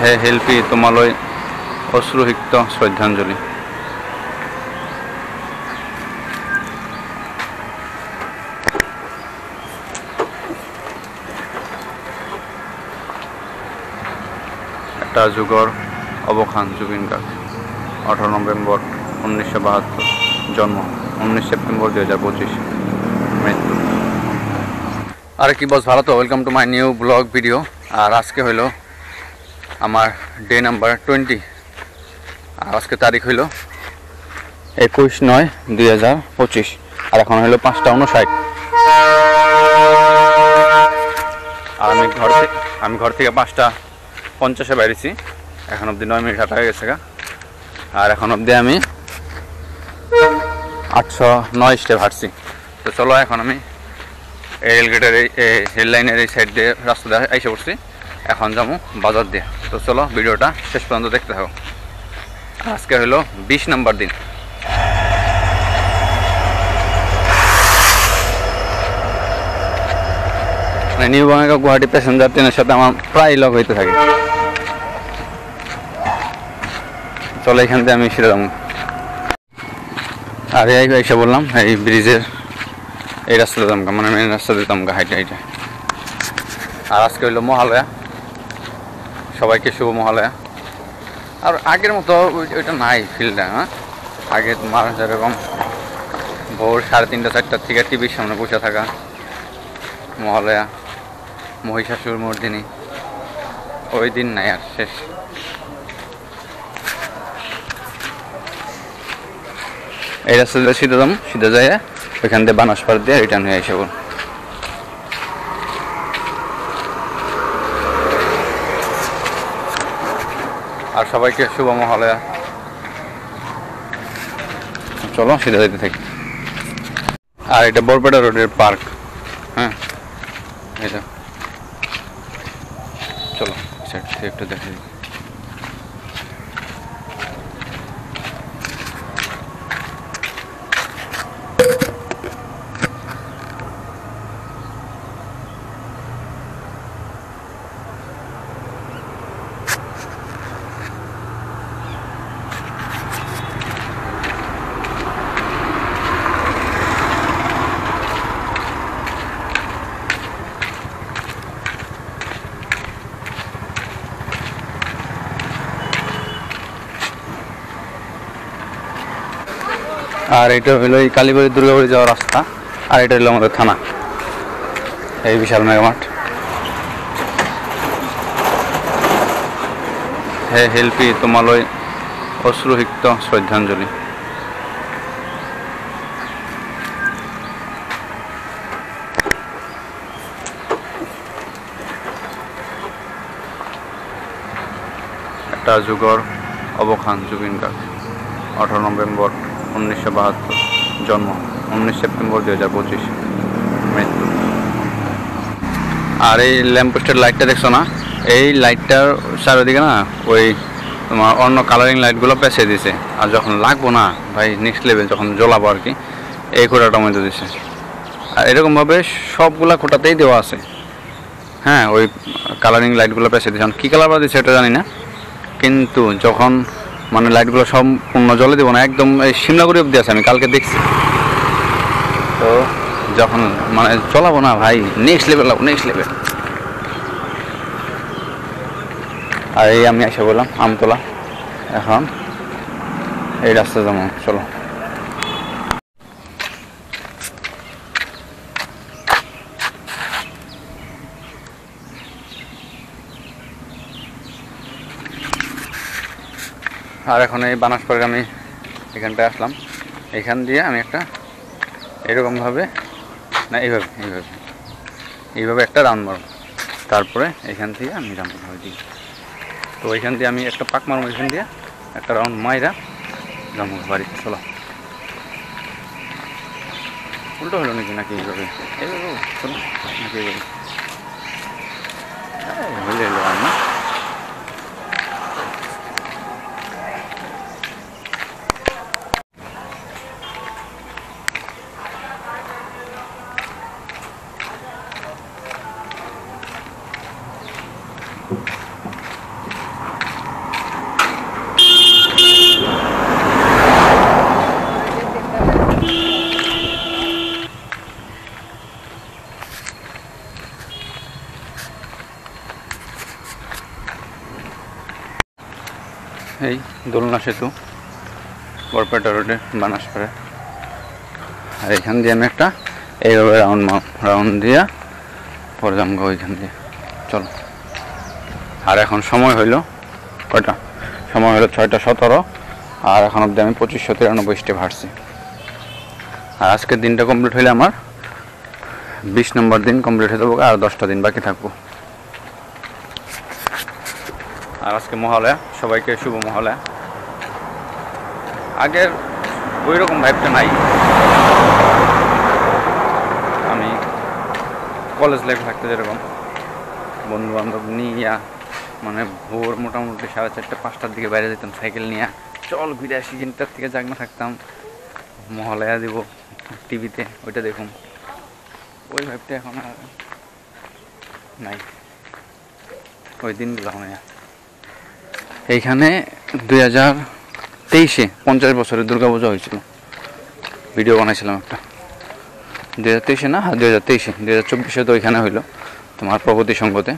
হে শিল্পী তোমালৈ অশ্ৰুসিক্ত শ্ৰদ্ধাঞ্জলি। এটা যুগৰ অৱসান জুবিন গাৰ্গ। 18 নৱেম্বৰ 1972 জন্ম, 19 সেপ্টেম্বর 2025 মৃত্যু। আর কি বস ভালো তো, welcome to my new vlog video. আর আজকে হইল আমার ডে নাম্বার 20। আর আজকে তারিখ হইল 21/9/2025। আর এখন হইল 5:59। আর আমি ঘর থেকে 5:50 বাইরেছি। এখন অবধি 9 মিনিট হাঁটা হয়ে গেছে গা। আর এখন অবধি আমি 809 স্টেপ হাঁটছি। তো চলো এখন আমি রেলগেটের এই রেল লাইনের এই সাইড দিয়ে রাস্তা দিয়ে এসে পড়ছি। এখন যাবো বাজার দিয়ে। তো চলো ভিডিওটা শেষ পর্যন্ত দেখতে থাকো। আজকে হলো 20 নম্বর দিন। নিউ বঙ্গাইগাঁও গুয়াহাটি প্যাসেঞ্জার ট্রেনের সাথে আমার প্রায় লগ হইতে থাকে। চলো এখান থেকে আমি সেরে যাবো। আর এসে বললাম এই ব্রিজের এই রাস্তা দিতাম, মানে মেন রাস্তা দিতাম হাইটে হাইটে। আর আজকে হইলো মহালয়া, সবাইকে শুভ মহালয়া। আর আগের মতো ওইটা নাই ফিল্ডটা। হ্যাঁ, আগে তোমার যেরকম ভোর 3:30 4টার থেকে টিভির সামনে বসে থাকা, মহালয়া, মহিষাসুর মর্দিনী, ওই দিন নাই আর, শেষ। এই রাস্তা দিয়ে সিধে যাম, সিধে যাই ওইখান দিয়ে বানাসপাড় দিয়ে রিটার্ন হয়ে আসবো। আর সবাইকে শুভ মহালয়া। চলো সিধে যাইতে থাকি। আর এটা বরপেটা রোডের পার্ক। হ্যাঁ, এটা চলো সাইড থেকে একটু দেখে। আর এটা হলো এই কালীবাড়ি দুর্গাবাড়ি যাওয়ার রাস্তা। আর এটা হলো আমাদের থানা, এই বিশাল মেগামাঠ। হে শিল্পী তোমালৈ অশ্ৰুসিক্ত শ্ৰদ্ধাঞ্জলি। এটা যুগৰ অৱসান জুবিন গাৰ্গ। 18 নৱেম্বৰ 1972 জন্ম, 19 সেপ্টেম্বর 2025 মৃত্যু। আর এই ল্যাম্পপোস্টের লাইটটা দেখছো না, এই লাইটটার চারিদিকে না ওই তোমার অন্য কালারিং লাইটগুলো পেঁচিয়ে দিছে। আর যখন লাগবো না ভাই, নেক্সট লেভেল যখন জ্বলাবো আর কি, এই খোঁটাটার মধ্যে দিছে। আর এরকমভাবে সবগুলা খোঁটাতেই দেওয়া আছে। হ্যাঁ, ওই কালারিং লাইটগুলো পেঁচিয়ে দিচ্ছে। কী কালার দিচ্ছে এটা জানি না, কিন্তু যখন মানে লাইটগুলো সম্পূর্ণ জ্বলে দেবো না, একদম এই সিমলাগুড়ি অব্দি আছে, আমি কালকে দেখছি। তো যখন মানে জ্বলাবো না ভাই, নেক্সট লেভেল লাগবো, নেক্সট লেভেল। আর এই আমি এসে বললাম আমতলা। এখন এই রাস্তা যেমন, চলো। আর এখন এই বানাসপাড়ে আমি এখানটায় আসলাম। এখান দিয়ে আমি একটা এরকমভাবে না, এইভাবে একটা রাউন্ড মারব, তারপরে এখান থেকে আমি রাউন্ড দিই। তো এখান দিয়ে আমি একটা পাক মারব, এখান দিয়ে একটা রাউন্ড মাইরা যাবো বাড়িতে। চলো, উল্টো হলো নাকি এইভাবে, চলো নাকি এইভাবে হইলে এলো না। এই দোলনা সেতু বরপেটা রোডে বানাসপাড়া। আর এখান দিয়ে আমি একটা এইভাবে রাউন্ড দিয়া পরে যাবো ওইখান দিয়ে। চলো। আর এখন সময় হইল কয়টা? সময় হলো 6:17। আর এখন অবধি আমি 2593 স্টেপ হাঁটছি। আর আজকের দিনটা কমপ্লিট হইলে আমার 20 নম্বর দিন কমপ্লিট হয়ে যাবো। আর 10টা দিন বাকি থাকবো। আর আজকে মহালয়া, সবাইকে শুভ মহালয়া। আগের ওই রকম ভাইবটা নাই। আমি কলেজ লাইফ থাকতে যেরকম বন্ধু বান্ধব নিয়ে মানে ভোর মোটামুটি 4:30 5টার দিকে বাইরে যেতাম সাইকেল নিয়ে, চল ঘুরে আসি, 3টার থেকে জাগনা থাকতাম, মহালয়া দিব টিভিতে, ওইটা দেখুন। ওই ভাইবটা এখন আর নাই, ওই দিনগুলো এখন। এইখানে 2023-এ 50 বছরের দুর্গাপূজা হয়েছিল, ভিডিও বানাইছিলাম একটা। 2023-এ না, হ্যাঁ 2023-এ। 2024-এ তো ওইখানে হইলো তোমার প্রগতি সংঘতে।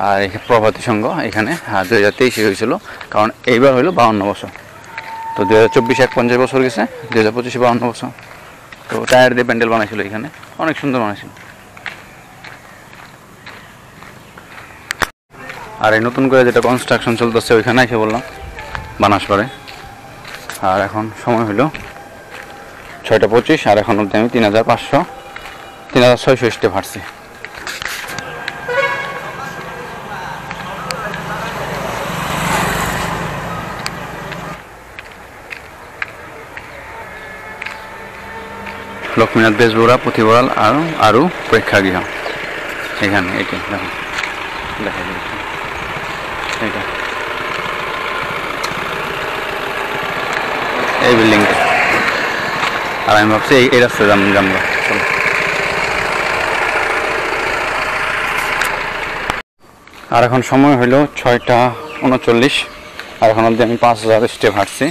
আর প্রভাতী সংঘ এখানে, হ্যাঁ 2023-এ হয়েছিল, কারণ এইবার হইলো 52 বছর। তো 2024-এ 50 বছর গেছে, 2025-এ 52 বছর। তো টায়ার দিয়ে প্যান্ডেল বানাইছিল এখানে, অনেক সুন্দর বানাইছিল। আর এই নতুন করে যেটা কনস্ট্রাকশন চলতেছে ওইখানে এসে বললাম বানাসপাড়ে। আর এখন সময় হলো 6:25। আর এখন অবধি আমি 3600 স্টেপ হাঁটছি। লক্ষ্মীনাথ বেজবুড়া, পুঁথিবড়াল আরও প্রেক্ষাগৃহ এখানে। এটি দেখো, দেখা যাচ্ছে এটা, এই বিল্ডিংটা। আর আমি ভাবছি এই রাস্তায় যাবো। চলো। আর এখন সময় হইলো 6:39। আর এখন অবধি আমি 5000 স্টেপ হাঁটছি।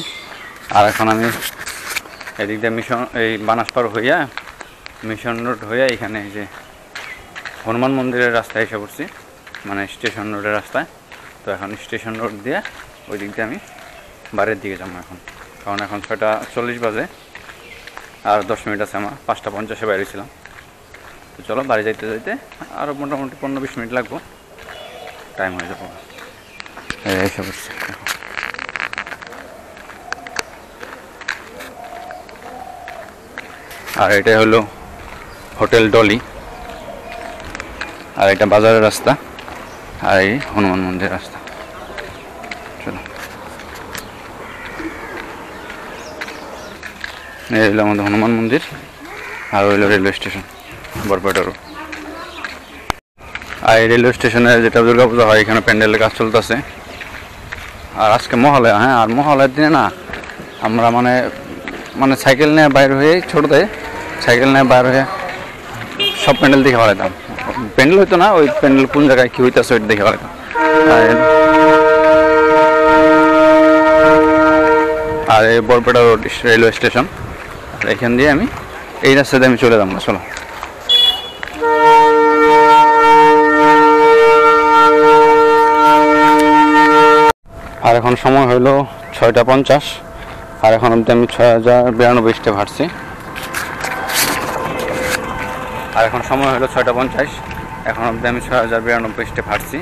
আর এখন আমি এদিক দিয়ে এই বানাসপাড় হইয়া মিশন রোড হইয়া এখানে এই যে হনুমান মন্দিরের রাস্তায় এসে পড়ছি, মানে স্টেশন রোডের রাস্তায়। তো এখন স্টেশন রোড দিয়ে ওই দিক দিয়ে আমি বাড়ির দিকে যাবো এখন, কারণ এখন 6:40 বাজে। আর 10 মিনিট আছে আমার, 5:50-এ বাইরে ছিলাম। তো চলো, বাড়ি যাইতে যাইতে আরও মোটামুটি 15-20 মিনিট লাগবো, টাইম হয়ে যাবো। এসে পড়ছি। আর এটা হলো হোটেল ডলি। আর এটা বাজারের রাস্তা। আর এই হনুমান মন্দির রাস্তা। চলো, এই হলো আমাদের হনুমান মন্দির। আর হইলো রেলওয়ে স্টেশন বরপেটা রোড। আর এই রেলওয়ে স্টেশনে যেটা দুর্গাপূজা হয়, এখানে প্যান্ডেলের কাজ চলতেছে। আর আজকে মহালয়া। হ্যাঁ, আর মহালয়ার দিনে না আমরা মানে সাইকেল নিয়ে বাইর হয়ে, ছোটোতে সাইকেল নিয়ে বাইর হয়ে সব প্যান্ডেল দেখে বেড়াইতাম। প্যান্ডেল হইতো না, ওই প্যান্ডেল কোন জায়গায় কী হইতেছে ওইটা দেখে বেড়াইতাম। আর এই বরপেটা রোড রেলওয়ে স্টেশন। আর এখান দিয়ে আমি এই রাস্তাতে আমি চলে যাবো। চলো। আর এখন সময় হইলো 6:50। আর এখন অবধি আমি 6092 স্টেপ হাঁটছি। আর এখন সময় হলো 6:50। এখন অবধি আমি 6092 স্টেপ হাঁটছি।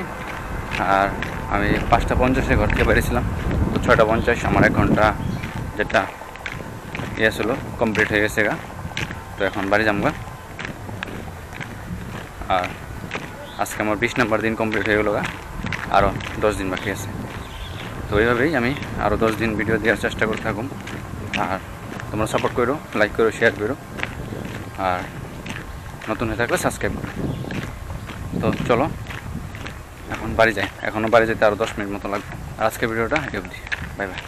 আর আমি 5:50-এ ঘর থেকে বেরিয়েছিলাম। তো 6:50 আমার 1 ঘন্টা যেটা ছিল কমপ্লিট হয়ে গেছে গা। তো এখন বাড়ি যাবো। আর আজকে আমার 20 নম্বর দিন কমপ্লিট হয়ে গেল গা, আরও 10 দিন বাকি আছে। তো এইভাবেই আমি আরও 10 দিন ভিডিও দেওয়ার চেষ্টা করে থাকুন। আর তোমরা সাপোর্ট করো, লাইক করো, শেয়ার করো। আর নতুন হয়ে থাকলে সাবস্ক্রাইব করো। তো চলো, এখন বাড়ি যাই। এখনও বাড়ি যেতে আরও 10 মিনিট মতো লাগবে। আর আজকের ভিডিওটা এই অবধি। Bye bye.